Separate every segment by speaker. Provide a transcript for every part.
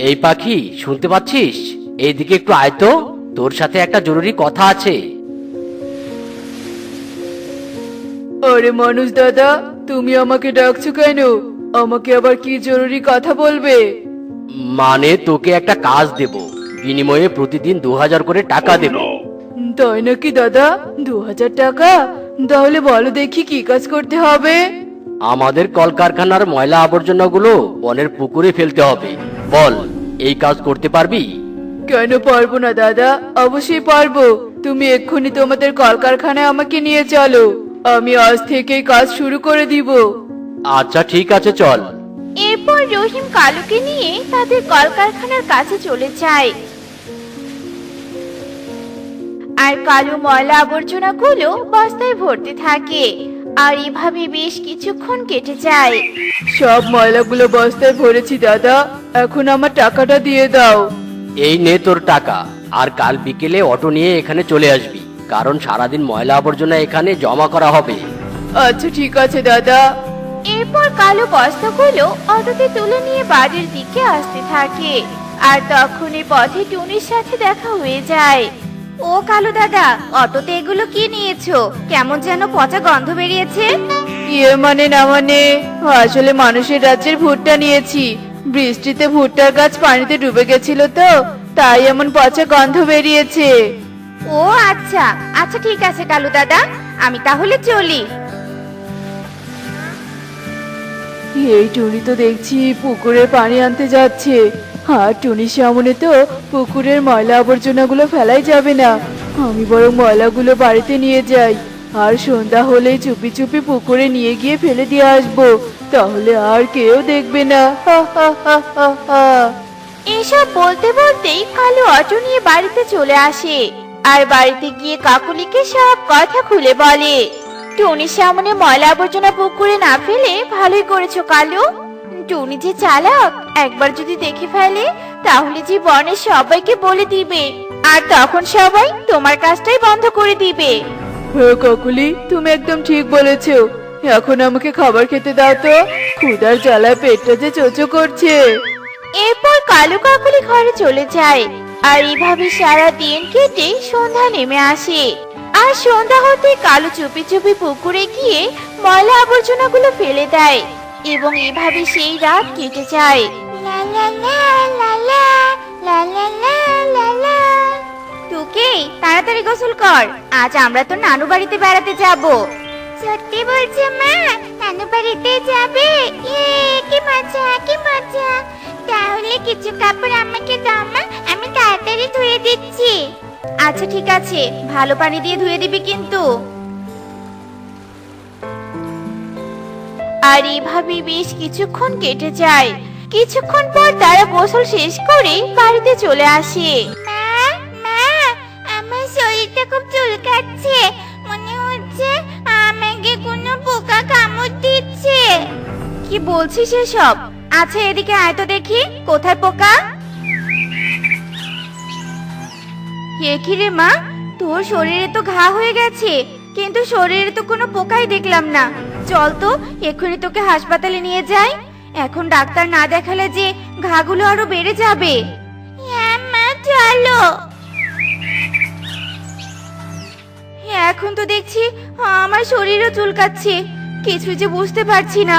Speaker 1: এই পাখি, শুনতে পাচ্ছিস? এইদিকে একটু আয় তো, তোর সাথে একটা জরুরি কথা আছে।
Speaker 2: আরে মানুষ দাদা, তুমি আমাকে ডাকছো কেন? আমাকে আবার কি জরুরি কথা বলবে?
Speaker 1: মানে তোকে একটা কাজ দেব, বিনিময়ে প্রতিদিন 2000 করে টাকা দেব।
Speaker 2: তাই নাকি দাদা? 2000 টাকা? তাহলে বলো দেখি কি কাজ করতে হবে?
Speaker 1: আমাদের কলকারখানার ময়লা আবর্জনাগুলো বনের পুকুরে ফেলতে হবে। বল, এই কাজ করতে পারবি?
Speaker 2: কেন পারবো না দাদা, অবশ্যই পারবো। তুমি এক্ষুনি তোমাদের কলকারখানায় আমাকে নিয়ে চলো, আমি আজ থেকেই কাজ শুরু করে দিব।
Speaker 1: আচ্ছা ঠিক আছে, চল।
Speaker 3: এরপর রহিম কালুকে নিয়ে তাদের কলকারখানার কাছে চলে যায়। আর কালু ময়লা আবর্জনাগুলো বস্তায় ভরতে থাকে। আর এভাবে বেশ কিছুক্ষণ কেটে যায়।
Speaker 2: সব ময়লাগুলো বস্তায় ভরেছি দাদা, এখন আমার টাকাটা দিয়ে দাও।
Speaker 1: এই নে তোর টাকা, আর কাল বিকেলে অটো নিয়ে এখানে চলে আসবি, কারণ সারাদিন ময়লা আবর্জনা এখানে জমা করা হবে।
Speaker 2: আচ্ছা ঠিক আছে দাদা।
Speaker 3: এরপর কালু বস্তাগুলো অটোতে তুলে নিয়ে বাড়ির দিকে আসতে থাকে। আর তখনই পথে টুনির সাথে দেখা হয়ে যায়। ও কালু দাদা, অটোতে এগুলো কি নিয়েছো? কেমন যেন পচা গন্ধ বেরিয়েছে।
Speaker 2: ইয়ে মানে না মানে, আসলে মানুষের রাজ্যের ভুট্টা নিয়েছি। বৃষ্টিতে ভুট্টার গাছ পানিতে ডুবে গেছিল তো, তাই এমন পচা গন্ধ বেরিয়েছে।
Speaker 3: ও আচ্ছা আচ্ছা, ঠিক আছে কালু দাদা, আমি তাহলে চলি।
Speaker 2: এই টুনি তো দেখছি পুকুরে পানি আনতে যাচ্ছে। আর টুনির সামনে তো পুকুরের ময়লা আবর্জনাগুলো ফেলাই যাবে না। আমি বরং ময়লাগুলো বাড়িতে নিয়ে যাই, আর সন্ধ্যা হলেই চুপি চুপি পুকুরে নিয়ে গিয়ে ফেলে দিয়ে আসবো, তাহলে আর কেউ দেখবে না। হা হা হা হা হা।
Speaker 3: এসব বলতে বলতেই কালু অটো নিয়ে বাড়িতে চলে আসে। আর বাড়িতে গিয়ে কাকুলিকে সব কথা খুলে বলে। টুনির সামনে ময়লা আবর্জনা পুকুরে না ফেলে ভালোই করেছো কালু। টুনি যে চালাক, একবার যদি দেখে ফেলে তাহলে যে বনের সবাইকে বলে দিবে, আর তখন সবাই তোমার কাজটাই বন্ধ করে দিবে।
Speaker 2: হ্যাঁ কাকুলি, তুমি একদম ঠিক বলেছো। এখন আমাকে খাবার খেতে দাও তো, ক্ষুধার জ্বালায় পেটটা যে চোচো করছে।
Speaker 3: এরপর কালু কাকুলি ঘরে চলে যায়। আর এইভাবে সারা দিন কেটে সন্ধ্যা নেমে আসে। আর সন্ধ্যা হতে কালু চুপি চুপি পুকুরে গিয়ে ময়লা আবর্জনাগুলো ফেলে দেয়। এবং এভাবে সেই রাত কেটে যায়। লা লা লা লা লা, লা লা লা লা লা। টুকি, তাড়াতাড়ি গোসল কর, আজ আমরা তো নানু বাড়িতে বেড়াতে যাব। সত্যি বলছো মা? নানু বাড়িতে যাবে? কি মজা কি মজা। তাহলে কিছু কাপড় আমাকে দাও মা, আমি তাড়াতাড়ি ধুয়ে দিচ্ছি। আচ্ছা ঠিক আছে, ভালো পানি দিয়ে ধুয়ে দিবি কিন্তু। আর এইভাবে বেশ কিছুক্ষণ কেটে যায়। কিছুক্ষণ পর তারা গোসল শেষ করে বাড়িতে চলে আসে। মা মা, আমার শরীরটা খুব চুলকাচ্ছে, মনে হচ্ছে আমাকে কোনো পোকা কামড় দিচ্ছে। কি বলছিস এসব? আচ্ছা এদিকে আয় তো দেখি, কোথায় পোকা? এ কি রে মা, তোর শরীরে তো ঘা হয়ে গেছে, কিন্তু শরীরে তো কোনো পোকাই দেখলাম না। চল তো এক্ষুনি তোকে হাসপাতালে নিয়ে যাই। এখন ডাক্তার না দেখালে যে ঘাগুলো আরো বেড়ে যাবে। হ্যাঁ মা চলো। এখন তো দেখছি আমার শরীরও চুলকাচ্ছে, কিছু যে বুঝতে পারছি না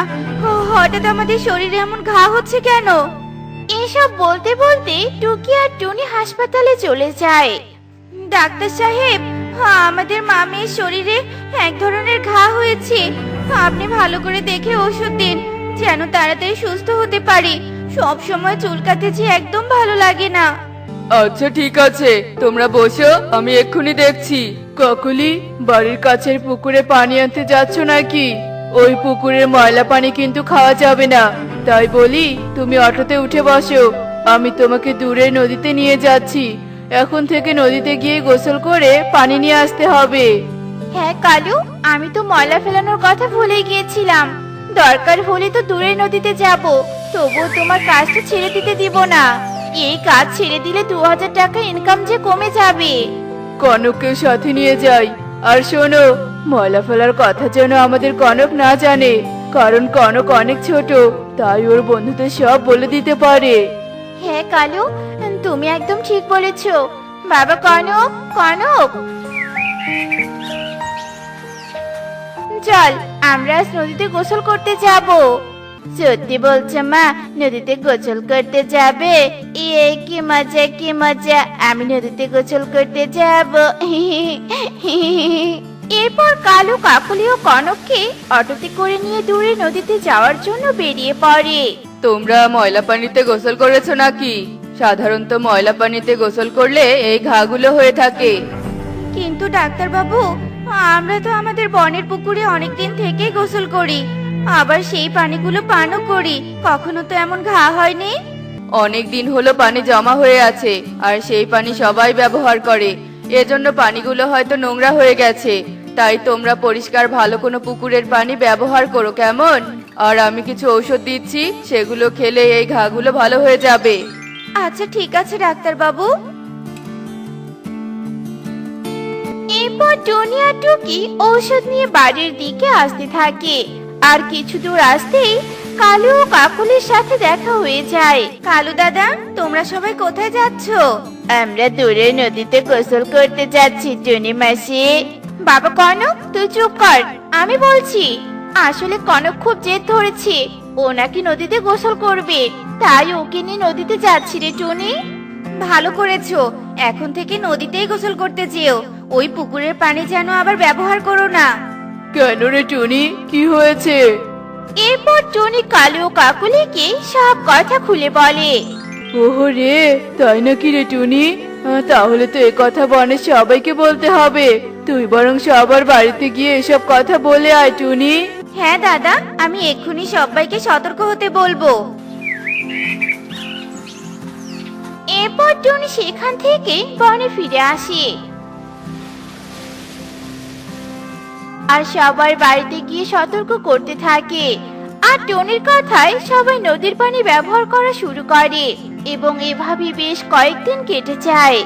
Speaker 3: হঠাৎ আমাদের শরীরে এমন ঘা হচ্ছে কেন। এসব বলতে বলতে টুকি আর টুনি হাসপাতালে চলে যায়। ডাক্তার সাহেব, আমাদের মামির শরীরে এক ধরনের ঘা হয়েছে, আপনি ভালো করে দেখে ওষুধ দিন, যেন তাড়াতাড়ি সুস্থ হতে পারি। সব সময় চুলকাতে যে একদম ভালো লাগে না।
Speaker 2: আচ্ছা ঠিক আছে, তোমরা বসো, আমি এক্ষুনি দেখছি। কাকুলি, বাড়ির কাছের পুকুরে পানি আনতে যাচ্ছ নাকি? ওই পুকুরের ময়লা পানি কিন্তু খাওয়া যাবে না, তাই বলি তুমি অটোতে উঠে বসো, আমি তোমাকে দূরের নদীতে নিয়ে যাচ্ছি। এখন থেকে নদীতে গিয়ে গোসল করে পানি নিয়ে আসতে হবে।
Speaker 3: হ্যাঁ কালু, আমি তো ময়লা ফেলানোর কথা ভুলে গিয়েছিলাম। দরকার হলে তো দূরের নদীতে যাব, তবুও তোমার কাজটা ছেড়ে দিতে দিব না। এই কাজ ছেড়ে দিলে 2000 টাকা ইনকাম যে কমে যাবে।
Speaker 2: কনককে সাথে নিয়ে যাই। আর শোনো, ময়লা ফেলার কথা যেন আমাদের কনক না জানে, কারণ কনক অনেক ছোট, তাই ওর বন্ধুদের সব বলে দিতে পারে।
Speaker 3: হ্যাঁ কালু, তুমি একদম ঠিক বলেছো। বাবা কনক, কনক, চল আমরা আজ নদীতে গোসল করতে যাব। সত্যি বলছো মা, নদীতে গোসল করতে যাবে? কি মজা, কি মজা, আমি নদীতে গোসল করতে যাব। এরপর কালু কাকলি ও কনককে অটোতে করে নিয়ে দূরে নদীতে যাওয়ার জন্য বেরিয়ে পড়ে।
Speaker 2: তোমরা ময়লা পানিতে গোসল করেছো নাকি? সাধারণত ময়লা পানিতে গোসল করলে এই ঘাগুলো হয়ে থাকে।
Speaker 3: কিন্তু ডাক্তার বাবু, আমরা তো আমাদের বনের পুকুরে অনেকদিন থেকেই গোসল করি, আবার সেই পানিগুলো পানও করি, কখনো তো এমন ঘা হয়নি।
Speaker 2: অনেক দিন হলো পানি জমা হয়ে আছে, আর সেই পানি সবাই ব্যবহার করে, এজন্য পানিগুলো হয়তো নোংরা হয়ে গেছে। তাই তোমরা পরিষ্কার ভালো কোনো পুকুরের পানি ব্যবহার করো, কেমন? আর আমি কিছু ঔষধ দিচ্ছি, সেগুলো খেলে এই ঘাগুলো ভালো হয়ে যাবে।
Speaker 3: আচ্ছা ঠিক আছে ডাক্তার বাবু। এরপর টনি আর টুকি ঔষধ নিয়ে বাড়ির দিকে আসতে থাকে। আর কিছু দূর আসতেই কালু ও কাকুলির সাথে দেখা হয়ে যায়। কালু দাদা, তোমরা সবাই কোথায় যাচ্ছ? আমরা দূরে নদীতে গোসল করতে যাচ্ছি টনি মাসি। বাবা কনক, তুই চুপ কর, আমি বলছি। আসলে কনক খুব জেদ ধরেছে, ও নাকি নদীতে গোসল করবে, তাই ওকে নিয়ে নদীতে যাচ্ছি রে টনি। ভালো করেছো, এখন থেকে নদীতেই গোসল করতে যেও, ওই পুকুরের পানি যেন আবার ব্যবহার করো না।
Speaker 2: কেন রে টুনি, কি হয়েছে?
Speaker 3: এরপর টনি কালু ও কাকুলিকে সব কথা খুলে বলে।
Speaker 2: ওহো রে, তাই নাকি রে টুনি? তাহলে তো এ কথা বনের সবাইকে বলতে হবে। তুই বরং সবার বাড়িতে গিয়ে এসব কথা বলে আয় টুনি।
Speaker 3: হ্যাঁ দাদা, আমি এক্ষুনি সবাইকে সতর্ক হতে বলবো। এরপর টনি সেখান থেকে বনে ফিরে আসে আর সবার বাড়িতে গিয়ে সতর্ক করতে থাকে। আর টনির কথায় সবাই নদীর পানি ব্যবহার করা শুরু করে এবং এভাবে বেশ কয়েকদিন কেটে যায়।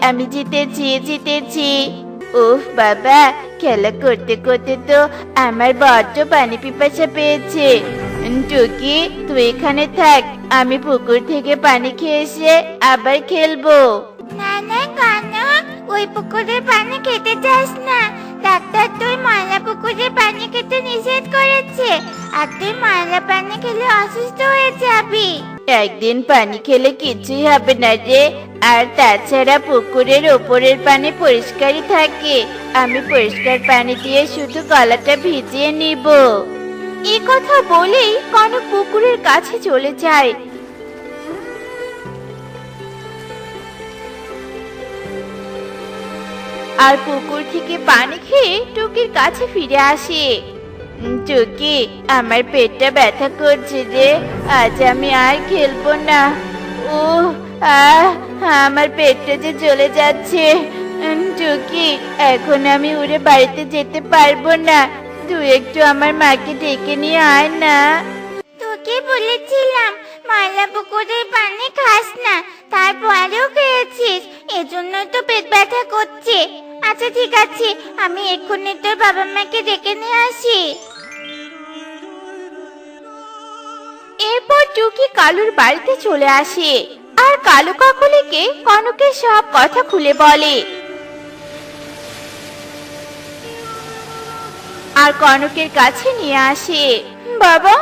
Speaker 3: আমি জিতেছি, জিতেছি। উফ বাবা, খেলা করতে করতে তো আমার বড্ড পানি পিপাসা পেয়েছে। টুকি, তুই এখানে থাক, আমি পুকুর থেকে পানি খেয়ে এসে আবার খেলবো। না না কনক, ওই পুকুরের পানি খেতে চাস না। ডাক্তার তুই ময়লা পুকুরের পানি খেতে নিষেধ করেছে, আর তুই ময়লা পানি খেলে অসুস্থ হয়ে যাবি। একদিন পানি খেলে কিছুই হবে না রে, আর তাছাড়া পুকুরের ওপরের পানি পরিষ্কারই থাকে, আমি পরিষ্কার পানি দিয়ে শুধু গলাটা ভিজিয়ে নিব। এই কথা বলেই কনক পুকুরের কাছে চলে যায়। আর পুকুর থেকে পানি খেয়ে টুকির কাছে ফিরে আসে। টুকি, আমার পেটটা ব্যথা করছে রে, আজ আমি আর খেলবো না। ও আমার পেটটা যে চলে যাচ্ছে। টুকি, এখন আমি উড়ে বাড়িতে যেতে পারবো না, তুই একটু আমার মাকে ডেকে নিয়ে আয় না। তোকে বলেছিলাম ময়লা পুকুরের পানি খাস না, তারপরেও খেয়েছিস, এজন্যই তো পেট ব্যথা করছে। আচ্ছা ঠিক আছে, আমি এক্ষুনি তোর বাবা মাকে ডেকে নিয়ে আসি। এরপর টুকি কালুর বাড়িতে চলে আসে আর কালু কাকুলিকে কনকের সব কথা খুলে বলে। আর কনকের কাছে নিয়ে আসে। বাবা,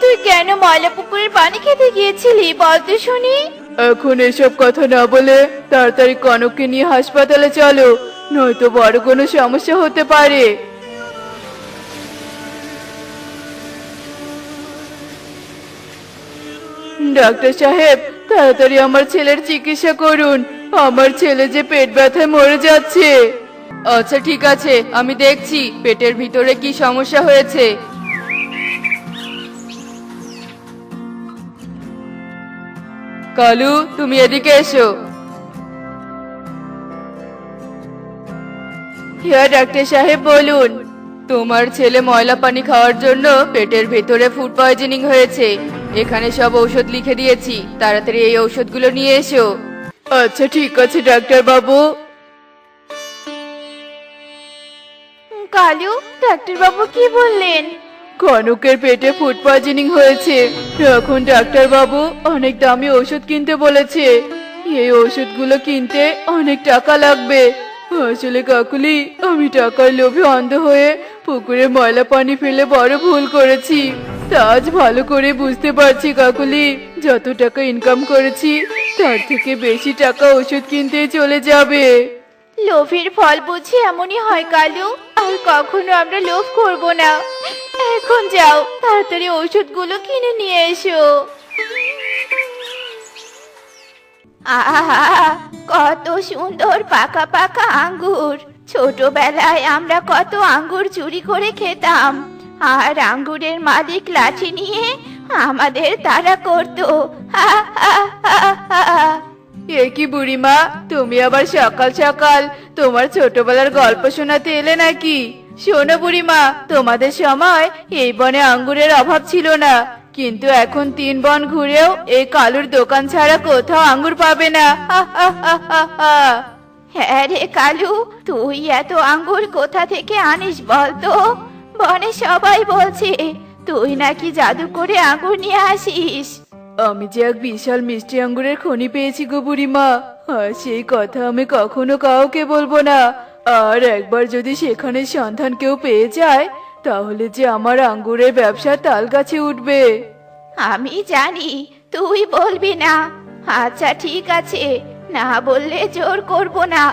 Speaker 3: তুই কেন ময়লা পুকুরের পানি খেতে গিয়েছিলি বলতে শুনি?
Speaker 2: এখন এসব কথা না বলে তাড়াতাড়ি কনককে নিয়ে হাসপাতালে চলো, নয়তো বড় কোনো সমস্যা হতে পারে। ডাক্তার সাহেব, তাড়াতাড়ি আমার ছেলের চিকিৎসা করুন, আমার ছেলে যে পেট ব্যথায় মরে যাচ্ছে। আচ্ছা ঠিক আছে, আমি দেখছি পেটের ভিতরে কি সমস্যা হয়েছে। কালু, তুমি এদিকে এসো। হ্যাঁ ডাক্তার সাহেব, বলুন। তোমার ছেলে ময়লা পানি খাওয়ার জন্য পেটের ভেতরে ফুড পয়জনিং হয়েছে। এখানে সব ঔষধ লিখে দিয়েছি, তাড়াতাড়ি এই ঔষধগুলো নিয়ে এসো। আচ্ছা ঠিক আছে ডাক্তার বাবু।
Speaker 3: কালু, ডাক্তার বাবু কি বললেন?
Speaker 2: কনকের পেটে ফুড পয়জনিং হয়েছে। এখন ডাক্তার বাবু অনেক দামি ওষুধ কিনতে বলেছে। এই ওষুধগুলো কিনতে অনেক টাকা লাগবে। আসলে কাকুলি, আমি টাকার লোভে অন্ধ হয়ে পুকুরে ময়লা পানি ফেলে বড় ভুল করেছি। তা আজ ভালো করে বুঝতে পারছি কাকুলি, যত টাকা ইনকাম করেছি তার থেকে বেশি টাকা ওষুধ কিনতে চলে যাবে।
Speaker 3: লোভের ফল বুঝি এমনই হয় কালু, আর কখনো আমরা লোভ করব না। এখন যাও, তাড়াতাড়ি ওষুধগুলো কিনে নিয়ে এসো। আহা, কত সুন্দর পাকা পাকা আঙ্গুর। ছোটবেলায় আমরা কত আঙ্গুর চুরি করে খেতাম, আর আঙ্গুরের মালিক লাঠি নিয়ে আমাদের তাড়া করতো। হা হা হা হা।
Speaker 2: এ কি বুড়িমা, তুমি আবার সকাল সকাল তোমার ছোটবেলার গল্প শোনাতে এলে নাকি? শোনো বুড়িমা, তোমাদের সময় এই বনে আঙ্গুরের অভাব ছিল না, কিন্তু এখন 3 বন ঘুরেও এই কালুর দোকান ছাড়া কোথাও আঙ্গুর পাবে না। হা হা হা হা হা।
Speaker 3: হ্যাঁ রে কালু, তুই এত আঙ্গুর কোথা থেকে আনিস বলতো? বনে সবাই বলছে তুই নাকি জাদু করে আঙ্গুর নিয়ে আসিস।
Speaker 2: আমি যে এক বিশাল মিষ্টি আঙ্গুরের খনি পেয়েছি গো বুড়িমা, আর সেই কথা আমি কখনো কাউকে বলবো না। আর একবার যদি সেখানে সন্ধান কেউ পেয়ে যায়, তাহলে যে আমার আঙ্গুরের ব্যবসা তাল গাছে উঠবে।
Speaker 3: আমি জানি তুই বলবি না। আচ্ছা ঠিক আছে, না বললে জোর করব না।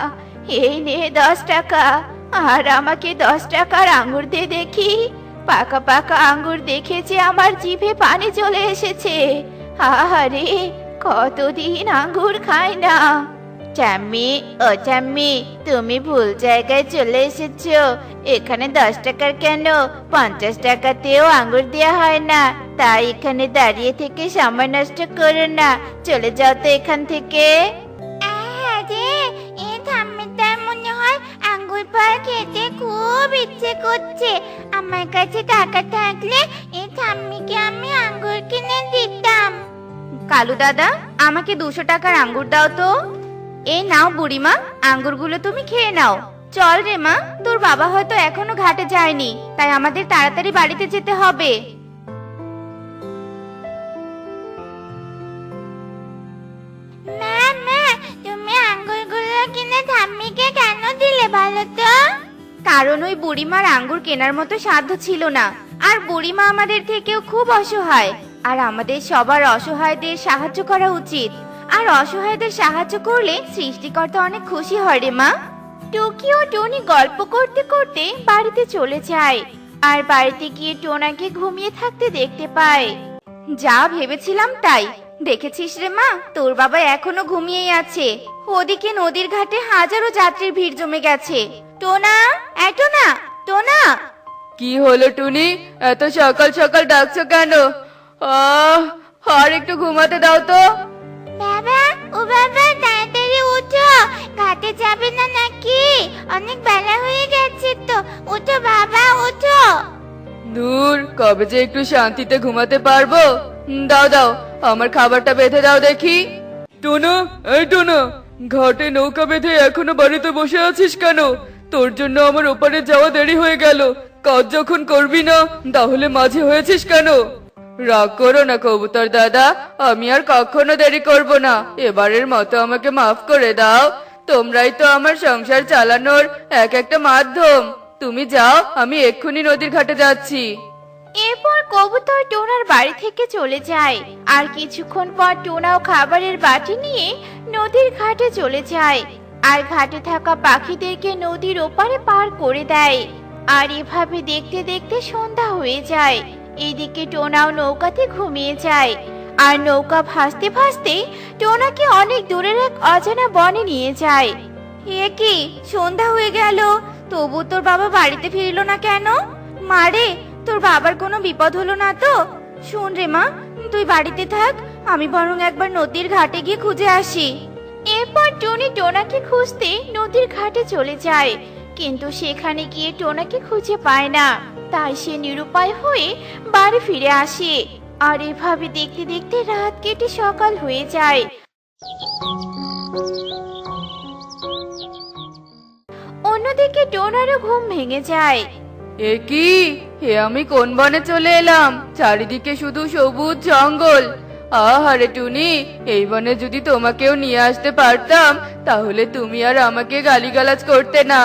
Speaker 3: এই নে 10 টাকা, আর আমাকে 10 টাকার আঙ্গুর দে দেখি। পাকা পাকা আঙ্গুর দেখে যে আমার জিভে পানি চলে এসেছে। আহারে, কতদিন আঙ্গুর খাই না। চাম্মি, ও চাম্মি, তুমি ভুল জায়গায় চলে এসেছো। এখানে 10 টাকার কেন, 50 টাকাতেও আঙ্গুর দেওয়া হয় না। তাই এখানে দাঁড়িয়ে থেকে সময় নষ্ট করো না, চলে যাও তো এখান থেকে। এই ঠাম্মিটার মনে হয় আঙ্গুর ফল খেতে খুব ইচ্ছে করছে। আমার কাছে টাকা থাকলে এই ঠাম্মিকে আমি আঙ্গুর কিনে দিতাম। কালু দাদা, আমাকে 200 টাকার আঙ্গুর দাও তো। এই নাও বুড়িমা, আঙ্গুরগুলো তুমি খেয়ে নাও। চল রে মা, তোর বাবা হয়তো এখনো ঘাটে যায়নি, তাই আমাদের তাড়াতাড়ি বাড়িতে যেতে হবে। মা মা, তুমি আঙ্গুরগুলো কিনে ঠাম্মিকে কেন দিলে বলো তো? কারণ ওই বুড়িমার আঙ্গুর কেনার মতো সাধ্য ছিল না, আর বুড়িমা আমাদের থেকেও খুব অসহায়। আর আমাদের সবার অসহায়দের সাহায্য করা উচিত, আর অসহায়দের সাহায্য করলে সৃষ্টিকর্তা অনেক খুশি হয় রে মা। টুকি ও টনি গল্প করতে করতে বাড়িতে চলে যায়, আর বাড়িতে গিয়ে টোনাকে ঘুমিয়ে থাকতে দেখতে পায়। যা ভেবেছিলাম তাই, দেখেছিস রে মা, তোর বাবা এখনো ঘুমিয়েই আছে। ওদিকে নদীর ঘাটে হাজারো যাত্রীর ভিড় জমে গেছে। টোনা, টোনা, টোনা।
Speaker 2: কি হলো টুনি, এত সকাল সকাল ডাকছো কেন? আর একটু ঘুমাতে দাও তো।
Speaker 3: বাবা, ও বাবা, তাড়াতাড়ি উঠো, ঘাটে যাবে না নাকি? অনেক বেলা হয়ে গেছে তো, উঠো বাবা, উঠো।
Speaker 2: দূর, কবে যে একটু শান্তিতে ঘুমাতে পারবো। দাও দাও, আমার খাবারটা বেঁধে দাও দেখি। টুনু, এই টুনু, ঘাটে নৌকা বেঁধে এখনো বাড়িতে বসে আছিস কেন? তোর জন্য আমার ওপারে যাওয়া দেরি হয়ে গেল। কাজ যখন করবি না, তাহলে মাঝে হয়েছিস কেন? রাগ করো না কবুতর দাদা, আমি আর কখনো দেরি করব না। এবারের মতো আমাকে মাফ করে দাও। তোমরাই তো আমার সংসার চালানোর এক একটা মাধ্যম। তুমি যাও, আমি এক্ষুনি নদীর ঘাটে যাচ্ছি।
Speaker 3: এরপর কবুতর টোনার বাড়ি থেকে চলে যায়, আর কিছুক্ষণ পর টোনাও খাবারের বাটি নিয়ে নদীর ঘাটে চলে যায়, আর ঘাটে থাকা পাখিদেরকে নদীর ওপারে পার করে দেয়। আর এভাবে দেখতে দেখতে সন্ধ্যা হয়ে যায়। এদিকে টোনাও নৌকাতে ঘুমিয়ে যায়, আর নৌকা ভাসতে ভাসতে টোনাকে অনেক দূরের এক অজানা বনে নিয়ে যায়। এ কি, সন্ধ্যা হয়ে গেল, তবু তোর বাবা বাড়িতে ফিরলো না কেন? মারে, তোর বাবার কোনো বিপদ হলো না তো? শোন রে মা, তুই বাড়িতে থাক, আমি বরং একবার নদীর ঘাটে গিয়ে খুঁজে আসি। এরপর টনি টোনাকে খুঁজতে নদীর ঘাটে চলে যায়, কিন্তু সেখানে গিয়ে টোনাকে খুঁজে পায় না। তাই সে নিরুপায় হয়ে বাড়ি ফিরে আসে। আর এভাবে দেখতে দেখতে রাত কেটে সকাল হয়ে যায়। অন্য অন্যদিকে টোনারও ঘুম ভেঙে যায়।
Speaker 2: এ কি, আমি কোন বনে চলে এলাম? চারিদিকে শুধু সবুজ জঙ্গল। আহারে টুনি, এই বনে যদি তোমাকেও নিয়ে আসতে পারতাম তাহলে তুমি আর আমাকে গালিগালাজ করতে না।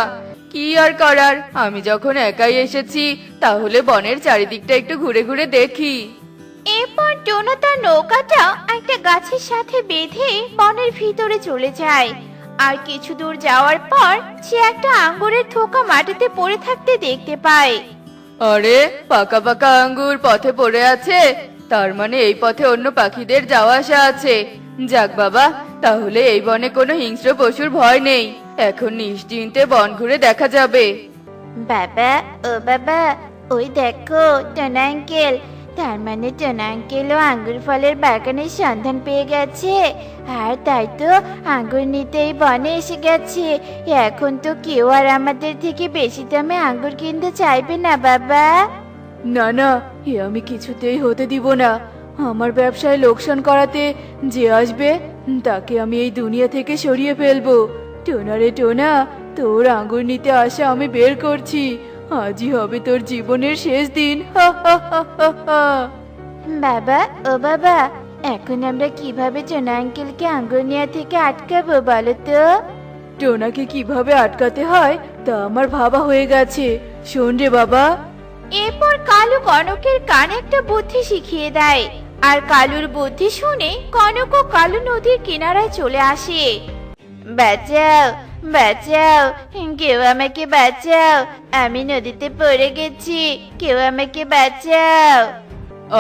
Speaker 2: কি আর করার, আমি যখন একাই এসেছি তাহলে বনের চারিদিকটা একটু ঘুরে ঘুরে দেখি।
Speaker 3: এরপর টোনা তার নৌকাটা একটা গাছের সাথে বেঁধে বনের ভিতরে চলে যায়। আর কিছু দূর যাওয়ার পর সে একটা আঙ্গুরের থোকা মাটিতে পড়ে থাকতে দেখতে পায়।
Speaker 2: আরে, পাকা পাকা আঙ্গুর পথে পড়ে আছে, তার মানে এই পথে অন্য পাখিদের যাওয়া আসা আছে। যাক বাবা, তাহলে এই বনে কোনো হিংস্র পশুর ভয় নেই। এখন নিশ্চিন্তে বন ঘুরে দেখা যাবে।
Speaker 3: বাবা, ও বাবা, ওই দেখো টোনা আঙ্কেল। তার মানে টোনা আঙ্কেলও আঙ্গুর ফলের বাগানের সন্ধান পেয়ে গেছে। আর তাই তো আঙ্গুর নিতে এই বনে এসে গেছে। এখন তো কেউ আর আমাদের থেকে বেশি দামে আঙ্গুর কিনতে চাইবে না বাবা।
Speaker 2: না না, আমি কিছুতেই হতে দিব না। আমার ব্যবসায় লোকসান করাতে যে আসবে তাকে আমি এই দুনিয়া থেকে সরিয়ে ফেলবো। টোনা রে টোনা, তোর আঙ্গুর নিতে আসা আমি বের করছি। আজই হবে তোর জীবনের শেষ দিন। হা হা হা হা হা।
Speaker 3: বাবা, ও বাবা, এখন আমরা কিভাবে টোনা আঙ্কেলকে আঙ্গুর নেওয়া থেকে আটকাবো বলো তো?
Speaker 2: টোনাকে কিভাবে আটকাতে হয় তা আমার ভাবা হয়ে গেছে। শোন রে বাবা।
Speaker 3: এরপর কালু কনকের কানে একটা বুদ্ধি শিখিয়ে দেয়। আর কালুর বুদ্ধি শুনে কনক ও কালু নদীর কিনারায় চলে আসে। বাঁচাও, বাঁচাও, কেউ আমাকে বাঁচাও, আমি নদীতে পড়ে গেছি, কেউ আমাকে বাঁচাও।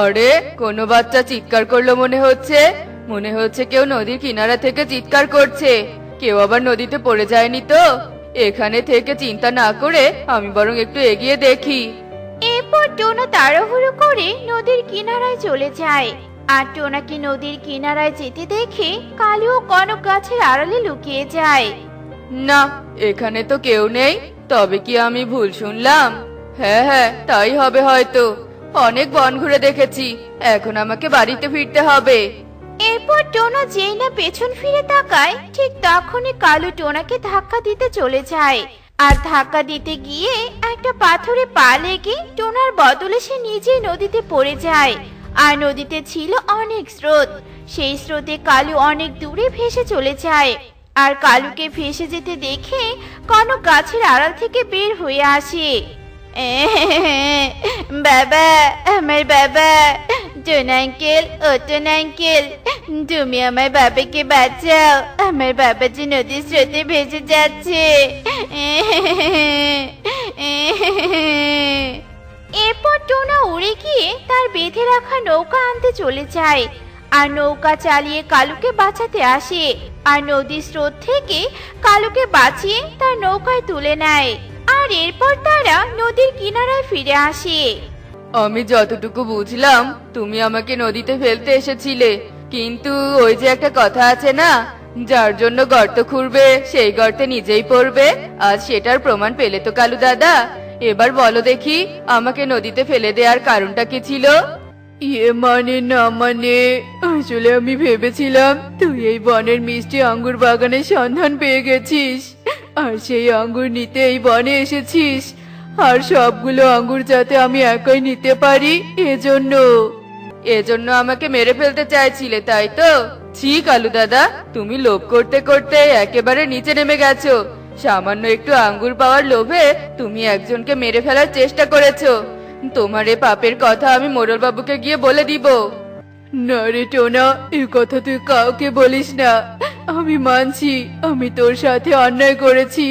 Speaker 2: আরে, কোনো বাচ্চা চিৎকার করলো মনে হচ্ছে। কেউ নদীর কিনারা থেকে চিৎকার করছে। কেউ আবার নদীতে পড়ে যায়নি তো? এখানে থেকে চিন্তা না করে আমি বরং একটু এগিয়ে দেখি।
Speaker 3: এরপর টোনা তাড়াহুড়ো করে নদীর কিনারায় চলে যায়। আর টোনাকে নদীর কিনারায় যেতে দেখে কালু ও কনক গাছের আড়ালে লুকিয়ে যায়।
Speaker 2: না, এখানে তো কেউ নেই। তবে কি আমি ভুল শুনলাম? হ্যাঁ হ্যাঁ, তাই হবে হয়তো। অনেক বন ঘুরে দেখেছি, এখন আমাকে বাড়িতে ফিরতে হবে।
Speaker 3: এরপর টোনা যেই না পেছন ফিরে তাকায়, ঠিক তখনই কালু টোনাকে ধাক্কা দিতে চলে যায়। আর ধাক্কা দিতে গিয়ে একটা পাথরে পা লেগে টোনার বদলে সে নিজেই নদীতে পড়ে যায়। আর নদীতে ছিল অনেক স্রোত। সেই স্রোতে কালু অনেক দূরে ভেসে চলে যায়। আর কালুকে ভেসে যেতে দেখে কনক গাছের আড়াল থেকে বের হয়ে আসে। বাবা, আমার বাবা, টোনা আঙ্কেল, ও টোনা আঙ্কেল, তুমি আমার বাবাকে বাঁচাও। আমার বাবা যে নদীর স্রোতে ভেসে যাচ্ছে। এরপর টোনা উড়ে গিয়ে তার বেঁধে রাখা নৌকা আনতে চলে যায়। আর নৌকা চালিয়ে কালুকে বাঁচাতে আসে। আর নদীর স্রোত থেকে কালুকে বাঁচিয়ে তার নৌকায় তুলে নেয়। আর এরপর তারা নদীর কিনারায় ফিরে আসে।
Speaker 2: আমি যতটুকু বুঝলাম, তুমি আমাকে নদীতে ফেলতে এসেছিলে। কিন্তু ওই যে একটা কথা আছে না, যার জন্য গর্ত খুঁড়বে সেই গর্তে নিজেই পড়বে। আজ সেটার প্রমাণ পেলে তো কালু দাদা। এবার বলো দেখি, আমাকে নদীতে ফেলে দেওয়ার কারণটা কি ছিল? মানে না, মানে আসলে আমি ভেবেছিলাম তুই এই বনের মিষ্টি আঙ্গুর বাগানের সন্ধান পেয়ে গেছিস। আর সেই আঙ্গুর নিতে এই বনে এসেছিস। আর সবগুলো আঙ্গুর যাতে আমি একাই নিতে পারি, এজন্য আমাকে মেরে ফেলতে চাইছিলে, তাই তো? ছি কালু দাদা, তুমি লোভ করতে করতে একেবারে নিচে নেমে গেছো। সামান্য একটু আঙ্গুর পাওয়ার লোভে তুমি একজনকে মেরে ফেলার চেষ্টা করেছো। তোমার এ পাপের কথা আমি মোড়ল বাবুকে গিয়ে বলে দিব। না রে টোনা, এই কথা তুই কাউকে বলিস না। আমি মানছি আমি তোর সাথে অন্যায় করেছি।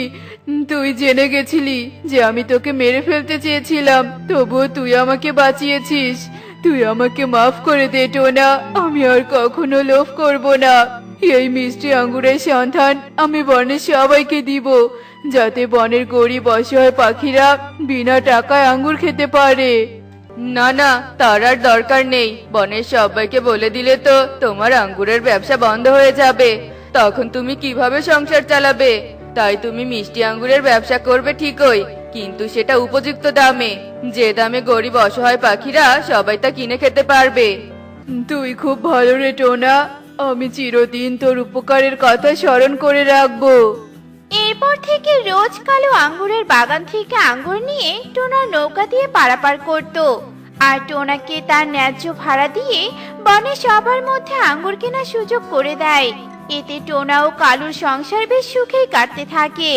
Speaker 2: তুই জেনে গেছিলি যে আমি তোকে মেরে ফেলতে চেয়েছিলাম, তবুও তুই আমাকে বাঁচিয়েছিস। তুই আমাকে মাফ করে দে টোনা, আমি আর কখনো লোভ করব না। এই মিষ্টি আঙ্গুরের সন্ধান আমি বনের সবাইকে দিব, যাতে বনের গরিব অসহায় পাখিরা বিনা টাকায় আঙ্গুর খেতে পারে। না না, তার আর দরকার নেই। বনের সবাইকে বলে দিলে তো তোমার আঙ্গুরের ব্যবসা বন্ধ হয়ে যাবে। তখন তুমি কিভাবে সংসার চালাবে? তাই তুমি মিষ্টি আঙ্গুরের ব্যবসা করবে ঠিকই, কিন্তু সেটা উপযুক্ত দামে, যে দামে গরিব অসহায় পাখিরা সবাই তা কিনে খেতে পারবে। তুই খুব ভালো রে টোনা, আমি চিরদিন তোর উপকারের কথা স্মরণ করে রাখবো।
Speaker 3: এরপর থেকে রোজ কালো আঙ্গুরের বাগান থেকে আঙ্গুর নিয়ে টোনার নৌকা দিয়ে পারাপার করত। আর টোনাকে তার ন্যায্য ভাড়া দিয়ে বনে সবার মধ্যে আঙ্গুর কেনার সুযোগ করে দেয়। এতে টোনা ও কালুর সংসার বেশ সুখেই কাটতে থাকে।